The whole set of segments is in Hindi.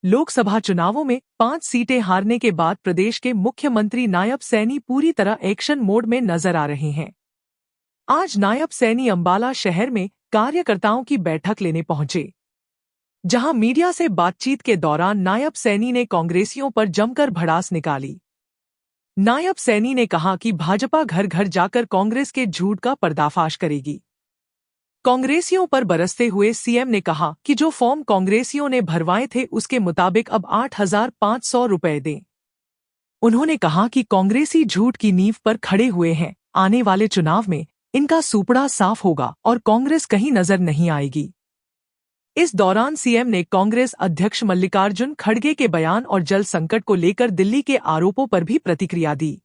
लोकसभा चुनावों में 5 सीटें हारने के बाद प्रदेश के मुख्यमंत्री नायब सैनी पूरी तरह एक्शन मोड में नजर आ रहे हैं। आज नायब सैनी अंबाला शहर में कार्यकर्ताओं की बैठक लेने पहुंचे, जहां मीडिया से बातचीत के दौरान नायब सैनी ने कांग्रेसियों पर जमकर भड़ास निकाली। नायब सैनी ने कहा कि भाजपा घर घर जाकर कांग्रेस के झूठ का पर्दाफाश करेगी। कांग्रेसियों पर बरसते हुए सीएम ने कहा कि जो फॉर्म कांग्रेसियों ने भरवाए थे उसके मुताबिक अब 8,500 रुपए दें। उन्होंने कहा कि कांग्रेसी झूठ की नींव पर खड़े हुए हैं, आने वाले चुनाव में इनका सूपड़ा साफ होगा और कांग्रेस कहीं नजर नहीं आएगी। इस दौरान सीएम ने कांग्रेस अध्यक्ष मल्लिकार्जुन खड़गे के बयान और जल संकट को लेकर दिल्ली के आरोपों पर भी प्रतिक्रिया दी।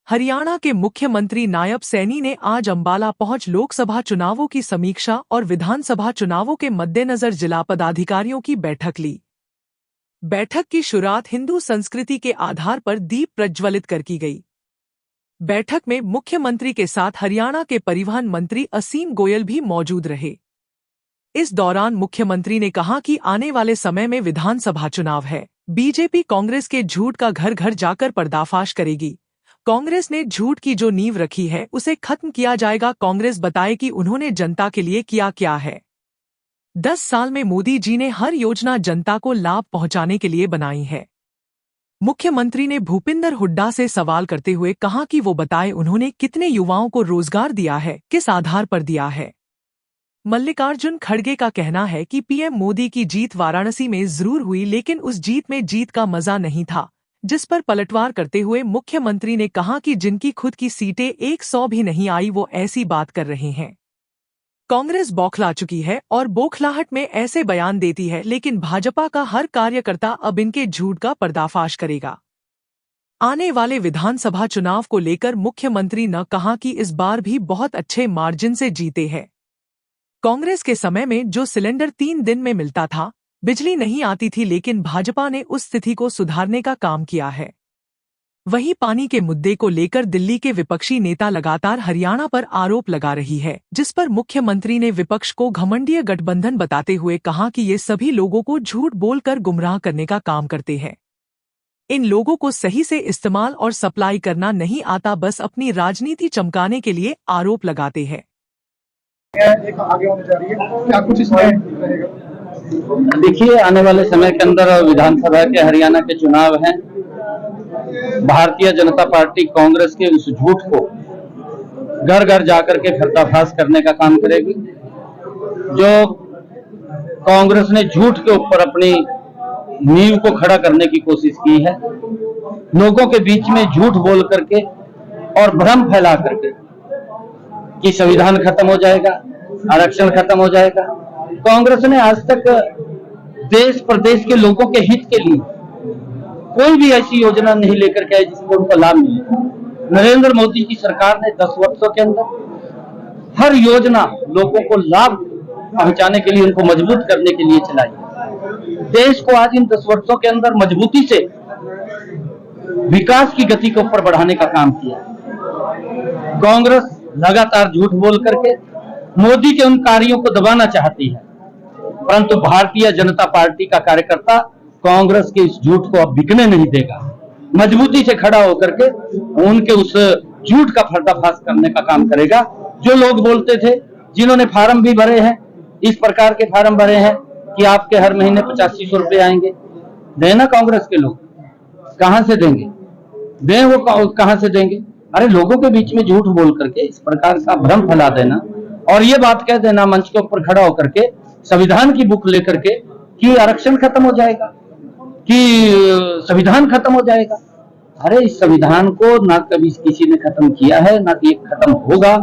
हरियाणा के मुख्यमंत्री नायब सैनी ने आज अंबाला पहुंच लोकसभा चुनावों की समीक्षा और विधानसभा चुनावों के मद्देनजर जिला पदाधिकारियों की बैठक ली। बैठक की शुरुआत हिंदू संस्कृति के आधार पर दीप प्रज्वलित कर की गई। बैठक में मुख्यमंत्री के साथ हरियाणा के परिवहन मंत्री असीम गोयल भी मौजूद रहे। इस दौरान मुख्यमंत्री ने कहा कि आने वाले समय में विधानसभा चुनाव है, बीजेपी कांग्रेस के झूठ का घर घर जाकर पर्दाफाश करेगी। कांग्रेस ने झूठ की जो नींव रखी है उसे खत्म किया जाएगा। कांग्रेस बताए कि उन्होंने जनता के लिए किया क्या है। 10 साल में मोदी जी ने हर योजना जनता को लाभ पहुंचाने के लिए बनाई है। मुख्यमंत्री ने भूपिंदर हुड्डा से सवाल करते हुए कहा कि वो बताए उन्होंने कितने युवाओं को रोजगार दिया है, किस आधार पर दिया है। मल्लिकार्जुन खड़गे का कहना है कि पीएम मोदी की जीत वाराणसी में जरूर हुई, लेकिन उस जीत में जीत का मजा नहीं था, जिस पर पलटवार करते हुए मुख्यमंत्री ने कहा कि जिनकी खुद की सीटें 100 भी नहीं आई वो ऐसी बात कर रहे हैं। कांग्रेस बौखला चुकी है और बौखलाहट में ऐसे बयान देती है, लेकिन भाजपा का हर कार्यकर्ता अब इनके झूठ का पर्दाफाश करेगा। आने वाले विधानसभा चुनाव को लेकर मुख्यमंत्री ने कहा कि इस बार भी बहुत अच्छे मार्जिन से जीते हैं। कांग्रेस के समय में जो सिलेंडर 3 दिन में मिलता था, बिजली नहीं आती थी, लेकिन भाजपा ने उस स्थिति को सुधारने का काम किया है। वहीं पानी के मुद्दे को लेकर दिल्ली के विपक्षी नेता लगातार हरियाणा पर आरोप लगा रही है, जिस पर मुख्यमंत्री ने विपक्ष को घमंडीय गठबंधन बताते हुए कहा कि ये सभी लोगों को झूठ बोलकर गुमराह करने का काम करते हैं। इन लोगों को सही से इस्तेमाल और सप्लाई करना नहीं आता, बस अपनी राजनीति चमकाने के लिए आरोप लगाते हैं। आगे होने जा रही है, क्या कुछ इसमें रहेगा? देखिए, आने वाले समय के अंदर विधानसभा के हरियाणा के चुनाव हैं। भारतीय जनता पार्टी कांग्रेस के उस झूठ को घर घर जाकर के पर्दाफाश करने का काम करेगी। जो कांग्रेस ने झूठ के ऊपर अपनी नींव को खड़ा करने की कोशिश की है, लोगों के बीच में झूठ बोल करके और भ्रम फैला करके कि संविधान खत्म हो जाएगा, आरक्षण खत्म हो जाएगा। कांग्रेस ने आज तक देश प्रदेश के लोगों के हित के लिए कोई भी ऐसी योजना नहीं लेकर के आई जिसको उनको लाभ मिले। नरेंद्र मोदी की सरकार ने 10 वर्षों के अंदर हर योजना लोगों को लाभ पहुंचाने के लिए, उनको मजबूत करने के लिए चलाई। देश को आज इन 10 वर्षों के अंदर मजबूती से विकास की गति को ऊपर बढ़ाने का काम किया। कांग्रेस लगातार झूठ बोल करके मोदी के उन कार्यों को दबाना चाहती है, परंतु भारतीय जनता पार्टी का कार्यकर्ता कांग्रेस के इस झूठ को अब बिकने नहीं देगा। मजबूती से खड़ा होकर के उनके उस झूठ का पर्दाफाश करने का काम करेगा। जो लोग बोलते थे, जिन्होंने फार्म भी भरे हैं, इस प्रकार के फार्म भरे हैं कि आपके हर महीने 8500 रुपए आएंगे, देना कांग्रेस के लोग कहां से देंगे? दें वो कहां से देंगे? अरे लोगों के बीच में झूठ बोल करके इस प्रकार का भ्रम फैला देना और ये बात कह देना मंच के ऊपर खड़ा होकर के संविधान की बुक लेकर के कि आरक्षण खत्म हो जाएगा, कि संविधान खत्म हो जाएगा। अरे इस संविधान को ना कभी किसी ने खत्म किया है, ना कि खत्म होगा।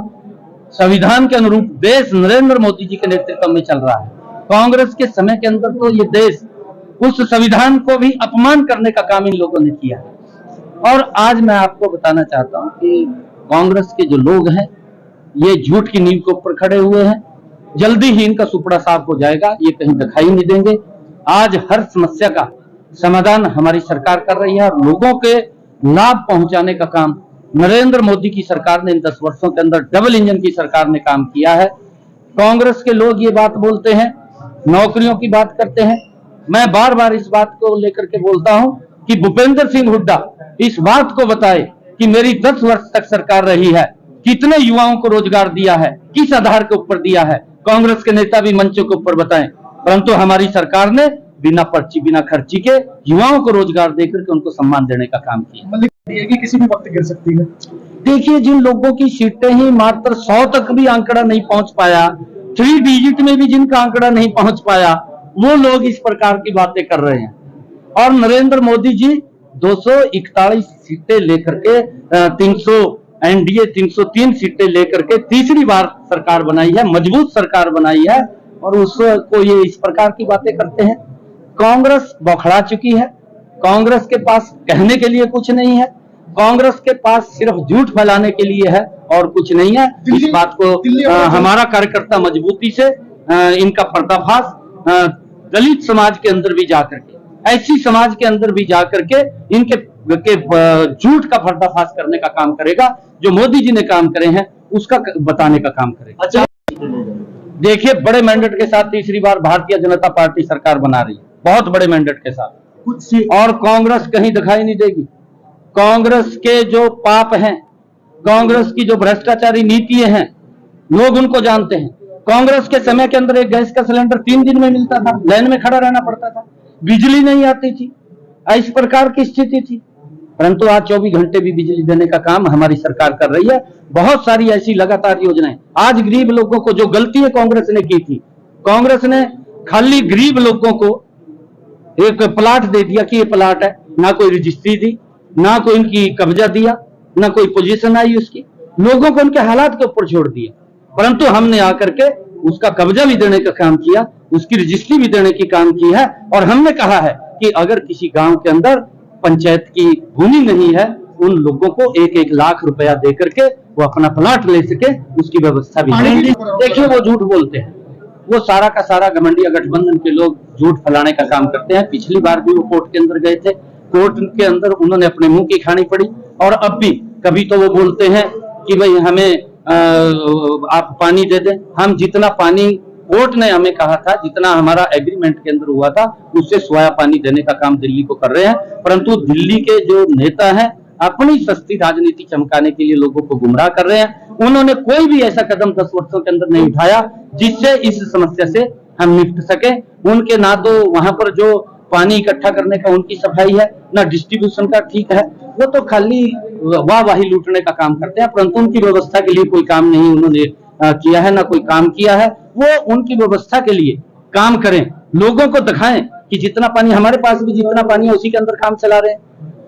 संविधान के अनुरूप देश नरेंद्र मोदी जी के नेतृत्व में चल रहा है। कांग्रेस के समय के अंदर तो ये देश उस संविधान को भी अपमान करने का काम इन लोगों ने किया है। और आज मैं आपको बताना चाहता हूं कि कांग्रेस के जो लोग हैं ये झूठ की नींव के ऊपर खड़े हुए हैं। जल्दी ही इनका सुपड़ा साफ हो जाएगा, ये कहीं दिखाई नहीं देंगे। आज हर समस्या का समाधान हमारी सरकार कर रही है और लोगों के लाभ पहुंचाने का काम नरेंद्र मोदी की सरकार ने इन 10 वर्षों के अंदर डबल इंजन की सरकार ने काम किया है। कांग्रेस के लोग ये बात बोलते हैं, नौकरियों की बात करते हैं, मैं बार बार इस बात को लेकर के बोलता हूं कि भूपेंद्र सिंह हुड्डा इस बात को बताए कि मेरी 10 वर्ष तक सरकार रही है, कितने युवाओं को रोजगार दिया है, किस आधार के ऊपर दिया है। कांग्रेस के नेता भी मंचों के ऊपर बताएं, परंतु हमारी सरकार ने बिना पर्ची बिना खर्ची के युवाओं को रोजगार देकर के उनको सम्मान देने का काम किया। कि किसी भी वक्त गिर सकती है। देखिए, जिन लोगों की सीटें ही मात्र 100 तक भी आंकड़ा नहीं पहुंच पाया, 3 डिजिट में भी जिनका आंकड़ा नहीं पहुंच पाया, वो लोग इस प्रकार की बातें कर रहे हैं। और नरेंद्र मोदी जी 241 सीटें लेकर के 300 एनडीए 303 सीटें लेकर के तीसरी बार सरकार बनाई है, मजबूत सरकार बनाई है, और उसको ये इस प्रकार की बातें करते हैं। कांग्रेस बौखला चुकी है, कांग्रेस के पास कहने के लिए कुछ नहीं है, कांग्रेस के पास सिर्फ झूठ फैलाने के लिए है और कुछ नहीं है। इस बात को हमारा कार्यकर्ता मजबूती से इनका पर्दाफाश दलित समाज के अंदर भी जाकर के, ऐसी समाज के अंदर भी जाकर के इनके झूठ का पर्दाफाश करने का काम करेगा। जो मोदी जी ने काम करे हैं उसका बताने का काम करेगा। अच्छा, देखिए, बड़े मैंडेट के साथ तीसरी बार भारतीय जनता पार्टी सरकार बना रही है, बहुत बड़े मैंडेट के साथ, और कांग्रेस कहीं दिखाई नहीं देगी। कांग्रेस के जो पाप हैं, कांग्रेस की जो भ्रष्टाचारी नीतियां हैं, लोग उनको जानते हैं। कांग्रेस के समय के अंदर एक गैस का सिलेंडर 3 दिन में मिलता था, लाइन में खड़ा रहना पड़ता था, बिजली नहीं आती थी, इस प्रकार की स्थिति थी। परंतु आज 24 घंटे भी बिजली देने का काम हमारी सरकार कर रही है। बहुत सारी ऐसी लगातार योजनाएं। आज गरीब लोगों को जो गलती कांग्रेस ने की थी, कांग्रेस ने खाली गरीब लोगों को एक प्लाट दे दिया कि ये प्लाट है, ना कोई रजिस्ट्री दी, ना कोई इनकी कब्जा दिया, ना कोई पोजीशन आई उसकी, लोगों को उनके हालात के ऊपर छोड़ दिया। परंतु हमने आकर के उसका कब्जा भी देने का काम किया, उसकी रजिस्ट्री भी देने की काम की है, और हमने कहा है कि अगर किसी गांव के अंदर पंचायत की भूमि नहीं है, उन लोगों को 1-1 लाख रुपया देकर के वो अपना प्लाट ले सके, उसकी व्यवस्था भी करेंगे। देखिए, वो झूठ बोलते हैं, वो सारा का सारा घमंडिया गठबंधन के लोग झूठ फैलाने का काम करते हैं। पिछली बार भी वो कोर्ट के अंदर गए थे, कोर्ट के अंदर उन्होंने अपने मुंह की खानी पड़ी, और अब भी कभी तो वो बोलते हैं कि भाई हमें आप पानी दे दें। हम जितना पानी कोर्ट ने हमें कहा था, जितना हमारा एग्रीमेंट के अंदर हुआ था, उससे सोया पानी देने का काम दिल्ली को कर रहे हैं। परंतु दिल्ली के जो नेता हैं अपनी सस्ती राजनीति चमकाने के लिए लोगों को गुमराह कर रहे हैं। उन्होंने कोई भी ऐसा कदम 10 वर्षों के अंदर नहीं उठाया जिससे इस समस्या से हम निपट सके। उनके ना तो वहां पर जो पानी इकट्ठा करने का उनकी सफाई है, ना डिस्ट्रीब्यूशन का ठीक है, वो तो खाली वाहवाही लूटने का काम करते हैं, परंतु उनकी व्यवस्था के लिए कोई काम नहीं उन्होंने किया है, ना कोई काम किया है। वो उनकी व्यवस्था के लिए काम करें, लोगों को दिखाएं कि जितना पानी हमारे पास भी जितना पानी है उसी के अंदर काम चला रहे हैं,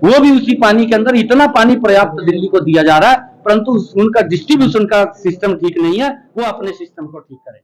वो भी उसी पानी के अंदर इतना पानी पर्याप्त दिल्ली को दिया जा रहा है, परंतु उनका डिस्ट्रीब्यूशन का सिस्टम ठीक नहीं है। वो अपने सिस्टम को ठीक करें।